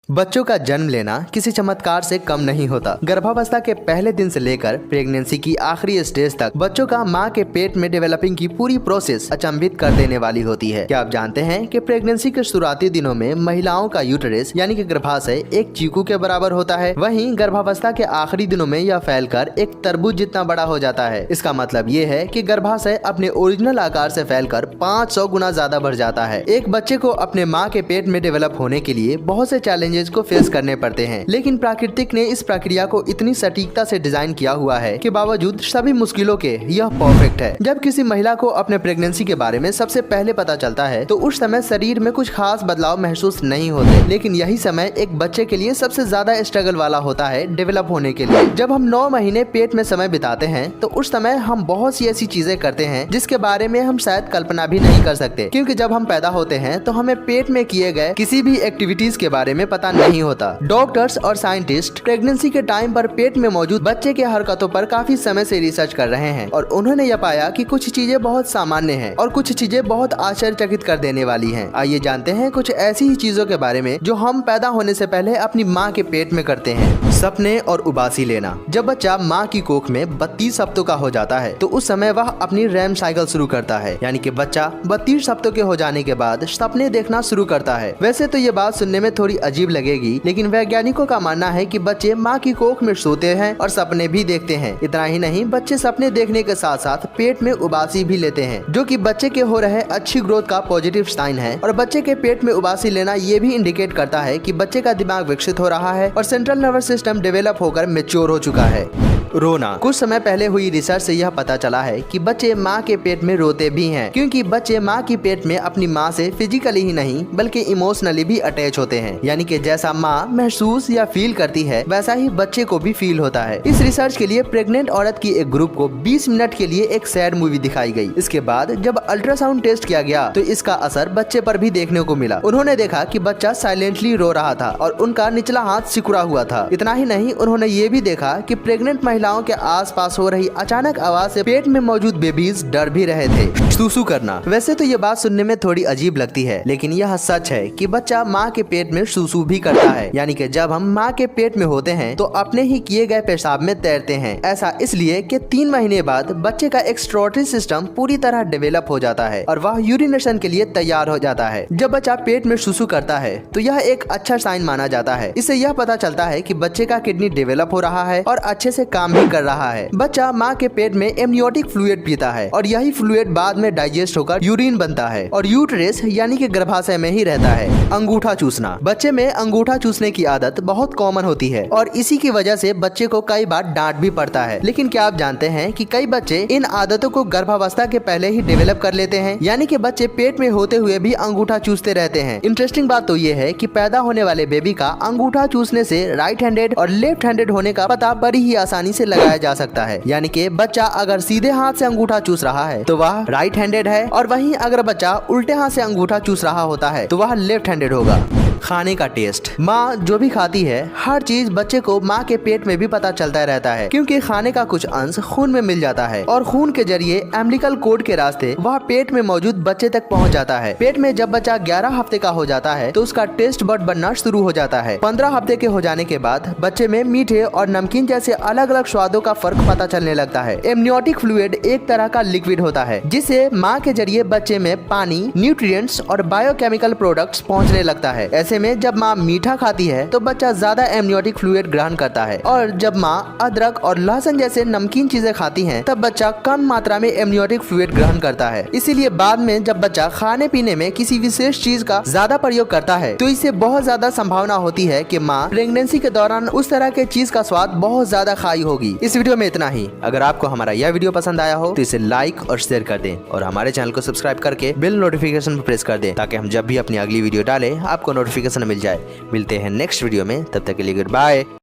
बच्चों का जन्म लेना किसी चमत्कार से कम नहीं होता। गर्भावस्था के पहले दिन से लेकर प्रेगनेंसी की आखिरी स्टेज तक बच्चों का मां के पेट में डेवलपिंग की पूरी प्रोसेस अचंभित कर देने वाली होती है। क्या आप जानते हैं कि प्रेगनेंसी के शुरुआती दिनों में महिलाओं का यूटेरस यानी कि गर्भाशय एक चीकू के बराबर होता है, वहीं गर्भावस्था के आखिरी दिनों में यह फैलकर एक तरबूज जितना बड़ा हो जाता है। इसका मतलब ये है कि गर्भाशय अपने ओरिजिनल आकार से फैलकर 500 गुना ज्यादा बढ़ जाता है। एक बच्चे को अपने माँ के पेट में डेवलप होने के लिए बहुत से चैलेंजेस को फेस करने पड़ते हैं, लेकिन प्राकृतिक ने इस प्रक्रिया को इतनी सटीकता से डिजाइन किया हुआ है कि बावजूद सभी मुश्किलों के यह परफेक्ट है। जब किसी महिला को अपने प्रेगनेंसी के बारे में सबसे पहले पता चलता है तो उस समय शरीर में कुछ खास बदलाव महसूस नहीं होते, लेकिन यही समय एक बच्चे के लिए सबसे ज्यादा स्ट्रगल वाला होता है डेवलप होने के लिए। जब हम 9 महीने पेट में समय बिताते हैं तो उस समय हम बहुत सी ऐसी चीजें करते हैं जिसके बारे में हम शायद कल्पना भी नहीं कर सकते, क्योंकि जब हम पैदा होते हैं तो हमें पेट में किए गए किसी भी एक्टिविटीज के बारे में पता नहीं होता। डॉक्टर्स और साइंटिस्ट प्रेगनेंसी के टाइम पर पेट में मौजूद बच्चे के हरकतों पर काफी समय से रिसर्च कर रहे हैं और उन्होंने यह पाया कि कुछ चीजें बहुत सामान्य हैं और कुछ चीजें बहुत आश्चर्यचकित कर देने वाली हैं। आइए जानते हैं कुछ ऐसी ही चीजों के बारे में जो हम पैदा होने से पहले अपनी माँ के पेट में करते हैं। सपने और उबासी लेना। जब बच्चा माँ की कोख में 32 हफ्तों का हो जाता है तो उस समय वह अपनी रैम साइकिल शुरू करता है, यानी कि बच्चा 32 हफ्तों के हो जाने के बाद सपने देखना शुरू करता है। वैसे तो ये बात सुनने में थोड़ी अजीब लगेगी, लेकिन वैज्ञानिकों का मानना है कि बच्चे माँ की कोख में सोते हैं और सपने भी देखते हैं। इतना ही नहीं, बच्चे सपने देखने के साथ साथ पेट में उबासी भी लेते हैं, जो कि बच्चे के हो रहे अच्छी ग्रोथ का पॉजिटिव साइन है। और बच्चे के पेट में उबासी लेना ये भी इंडिकेट करता है कि बच्चे का दिमाग विकसित हो रहा है और सेंट्रल नर्वस सिस्टम डेवलप होकर मैच्योर हो चुका है। रोना। कुछ समय पहले हुई रिसर्च से यह पता चला है कि बच्चे माँ के पेट में रोते भी हैं, क्योंकि बच्चे माँ की पेट में अपनी माँ से फिजिकली ही नहीं बल्कि इमोशनली भी अटैच होते हैं, यानी कि जैसा माँ महसूस या फील करती है वैसा ही बच्चे को भी फील होता है। इस रिसर्च के लिए प्रेग्नेंट औरत की एक ग्रुप को 20 मिनट के लिए एक सैड मूवी दिखाई गई। इसके बाद जब अल्ट्रासाउंड टेस्ट किया गया तो इसका असर बच्चे पर भी देखने को मिला। उन्होंने देखा कि बच्चा साइलेंटली रो रहा था और उनका निचला हाथ सिकुड़ा हुआ था। इतना ही नहीं, उन्होंने ये भी देखा कि प्रेग्नेंट महिलाओं के आसपास हो रही अचानक आवाज से पेट में मौजूद बेबीज डर भी रहे थे। सूसू करना। वैसे तो ये बात सुनने में थोड़ी अजीब लगती है, लेकिन यह सच है कि बच्चा माँ के पेट में सूसू भी करता है, यानी कि जब हम माँ के पेट में होते हैं तो अपने ही किए गए पेशाब में तैरते हैं। ऐसा इसलिए कि 3 महीने बाद बच्चे का एक्सक्रीटरी सिस्टम पूरी तरह डेवलप हो जाता है और वह यूरिनेशन के लिए तैयार हो जाता है। जब बच्चा पेट में सूसू करता है तो यह एक अच्छा साइन माना जाता है। इससे यह पता चलता है कि बच्चे का किडनी डेवलप हो रहा है और अच्छे से काम भी कर रहा है। बच्चा माँ के पेट में एमनियोटिक फ्लूइड पीता है और यही फ्लूइड बाद में डाइजेस्ट होकर यूरिन बनता है और यूटेरस यानी कि गर्भाशय में ही रहता है। अंगूठा चूसना। बच्चे में अंगूठा चूसने की आदत बहुत कॉमन होती है और इसी की वजह से बच्चे को कई बार डांट भी पड़ता है, लेकिन क्या आप जानते हैं कि कई बच्चे इन आदतों को गर्भावस्था के पहले ही डेवलप कर लेते हैं, यानी कि बच्चे पेट में होते हुए भी अंगूठा चूसते रहते हैं। इंटरेस्टिंग बात तो ये है कि पैदा होने वाले बेबी का अंगूठा चूसने से राइट हैंडेड और लेफ्ट हैंडेड होने का पता बड़ी ही आसानी से लगाया जा सकता है, यानी कि बच्चा अगर सीधे हाथ से अंगूठा चूस रहा है तो वह राइट हैंडेड है और वहीं अगर बच्चा उल्टे हाथ से अंगूठा चूस रहा होता है तो वह लेफ्ट हैंडेड होगा। खाने का टेस्ट। माँ जो भी खाती है हर चीज बच्चे को माँ के पेट में भी पता चलता रहता है, क्योंकि खाने का कुछ अंश खून में मिल जाता है और खून के जरिए एम्बिलिकल कोर्ड के रास्ते वह पेट में मौजूद बच्चे तक पहुँच जाता है। पेट में जब बच्चा 11 हफ्ते का हो जाता है तो उसका टेस्ट बड बनना शुरू हो जाता है। 15 हफ्ते के हो जाने के बाद बच्चे में मीठे और नमकीन जैसे अलग अलग स्वादों का फर्क पता चलने लगता है। एमनियोटिक फ्लूइड एक तरह का लिक्विड होता है जिसे माँ के जरिए बच्चे में पानी, न्यूट्रिएंट्स और बायोकेमिकल प्रोडक्ट्स पहुँचने लगता है। ऐसे में जब माँ मीठा खाती है तो बच्चा ज्यादा एमनियोटिक फ्लूइड ग्रहण करता है और जब माँ अदरक और लहसुन जैसे नमकीन चीजें खाती हैं तब बच्चा कम मात्रा में एमनियोटिक फ्लूइड ग्रहण करता है। इसीलिए बाद में जब बच्चा खाने पीने में किसी विशेष चीज का ज्यादा प्रयोग करता है तो इससे बहुत ज्यादा संभावना होती है कि माँ प्रेगनेंसी के दौरान उस तरह के चीज का स्वाद बहुत ज्यादा खाई होगी। इस वीडियो में इतना ही। अगर आपको हमारा यह वीडियो पसंद आया हो तो इसे लाइक और शेयर कर दें और हमारे चैनल को सब्सक्राइब करके बेल नोटिफिकेशन पर प्रेस कर दें, ताकि हम जब भी अपनी अगली वीडियो डालें आपको नोटिफिकेशन मिल जाए। मिलते हैं नेक्स्ट वीडियो में, तब तक के लिए गुड बाय।